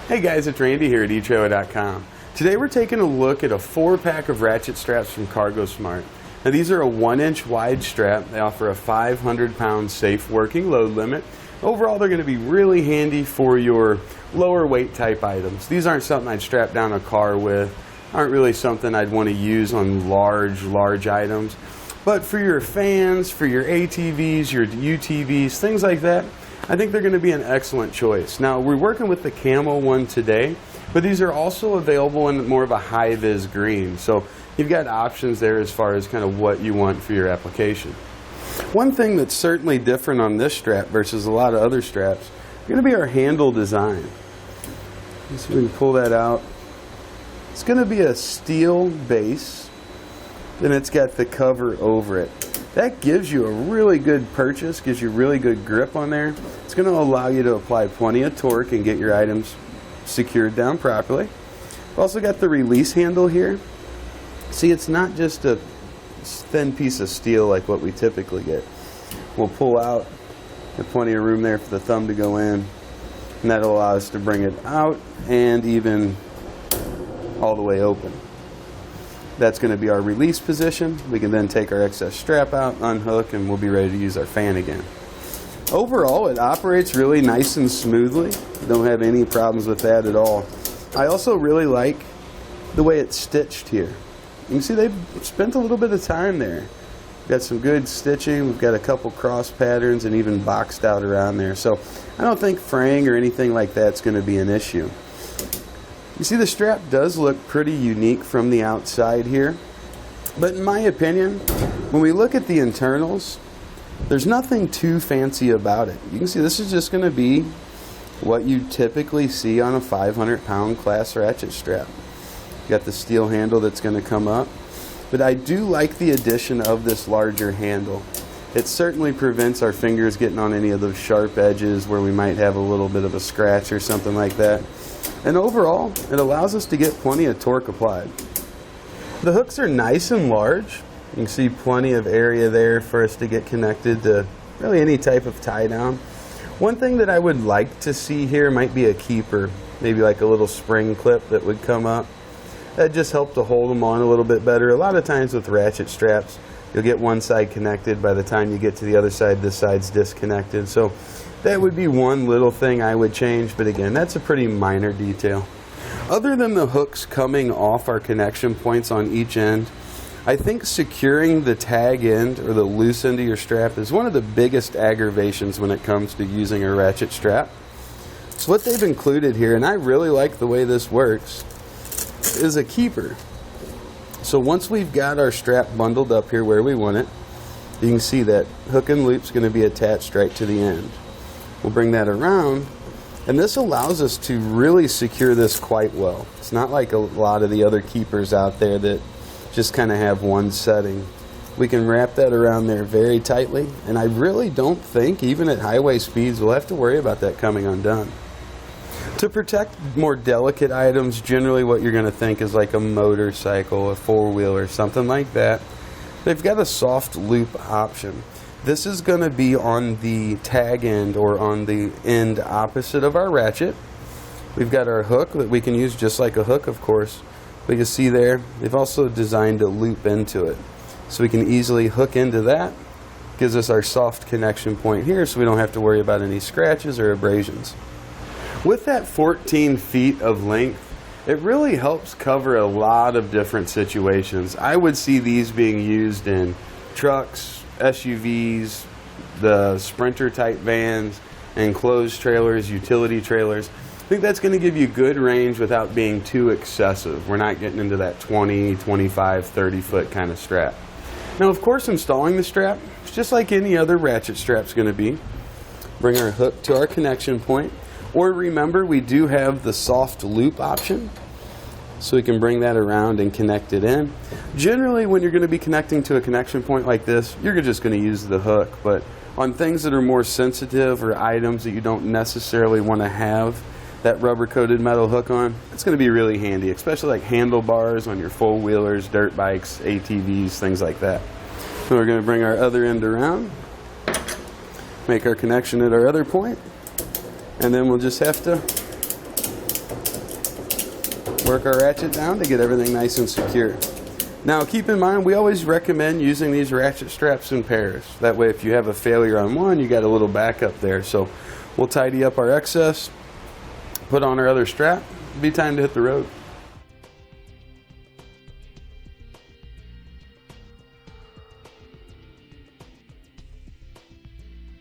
Hey guys, it's Randy here at etrailer.com. Today we're taking a look at a 4-pack of ratchet straps from CargoSmart. Now these are a 1-inch wide strap. They offer a 500-pound safe working load limit. Overall, they're going to be really handy for your lower weight type items. These aren't something I'd strap down a car with, aren't really something I'd want to use on large items. But for your fans, for your ATVs, your UTVs, things like that, I think they're going to be an excellent choice. Now, we're working with the Camo-One today, but these are also available in more of a high-vis green. So you've got options there as far as kind of what you want for your application. One thing that's certainly different on this strap versus a lot of other straps is going to be our handle design. So we can pull that out. It's going to be a steel base, and it's got the cover over it. That gives you a really good purchase, gives you really good grip on there. It's going to allow you to apply plenty of torque and get your items secured down properly. We've also got the release handle here. See, it's not just a thin piece of steel like what we typically get. We'll pull out, there's plenty of room there for the thumb to go in, and that'll allow us to bring it out and even all the way open. That's going to be our release position. We can then take our excess strap out, unhook, and we'll be ready to use our fan again. Overall, it operates really nice and smoothly. Don't have any problems with that at all. I also really like the way it's stitched here. You can see they've spent a little bit of time there. We've got some good stitching. We've got a couple cross patterns and even boxed out around there. So I don't think fraying or anything like that's going to be an issue. You see, the strap does look pretty unique from the outside here, but in my opinion, when we look at the internals, there's nothing too fancy about it. You can see this is just going to be what you typically see on a 500-pound class ratchet strap. You got the steel handle that's going to come up, but I do like the addition of this larger handle. It certainly prevents our fingers getting on any of those sharp edges where we might have a little bit of a scratch or something like that. And overall, it allows us to get plenty of torque applied. The hooks are nice and large. You can see plenty of area there for us to get connected to really any type of tie down. One thing that I would like to see here might be a keeper, maybe like a little spring clip that would come up. That just help to hold them on a little bit better. A lot of times with ratchet straps, you'll get one side connected. By the time you get to the other side, this side's disconnected. So that would be one little thing I would change, but again, that's a pretty minor detail. Other than the hooks coming off our connection points on each end, I think securing the tag end or the loose end of your strap is one of the biggest aggravations when it comes to using a ratchet strap. So what they've included here, and I really like the way this works, is a keeper. So once we've got our strap bundled up here where we want it, you can see that hook and loop's going to be attached right to the end. We'll bring that around, and this allows us to really secure this quite well. It's not like a lot of the other keepers out there that just kind of have one setting. We can wrap that around there very tightly, and I really don't think, even at highway speeds, we'll have to worry about that coming undone. To protect more delicate items, generally what you're going to think is like a motorcycle, a four-wheeler, something like that. They've got a soft loop option. This is going to be on the tag end or on the end opposite of our ratchet. We've got our hook that we can use just like a hook, of course. But you see there, they've also designed a loop into it. So we can easily hook into that. Gives us our soft connection point here so we don't have to worry about any scratches or abrasions. With that 14 feet of length, it really helps cover a lot of different situations. I would see these being used in trucks, SUVs, the Sprinter type vans, enclosed trailers, utility trailers. I think that's going to give you good range without being too excessive. We're not getting into that 20, 25, 30 foot kind of strap. Now, of course, installing the strap, it's just like any other ratchet strap's going to be. Bring our hook to our connection point. Or remember, we do have the soft loop option, so we can bring that around and connect it in. Generally, when you're going to be connecting to a connection point like this, you're just going to use the hook. But on things that are more sensitive or items that you don't necessarily want to have that rubber-coated metal hook on, it's going to be really handy, especially like handlebars on your four-wheelers, dirt bikes, ATVs, things like that. So we're going to bring our other end around, make our connection at our other point, and then we'll just have to work our ratchet down to get everything nice and secure. Now keep in mind, we always recommend using these ratchet straps in pairs. That way if you have a failure on one, you got a little backup there. So we'll tidy up our excess, put on our other strap, it'll be time to hit the road.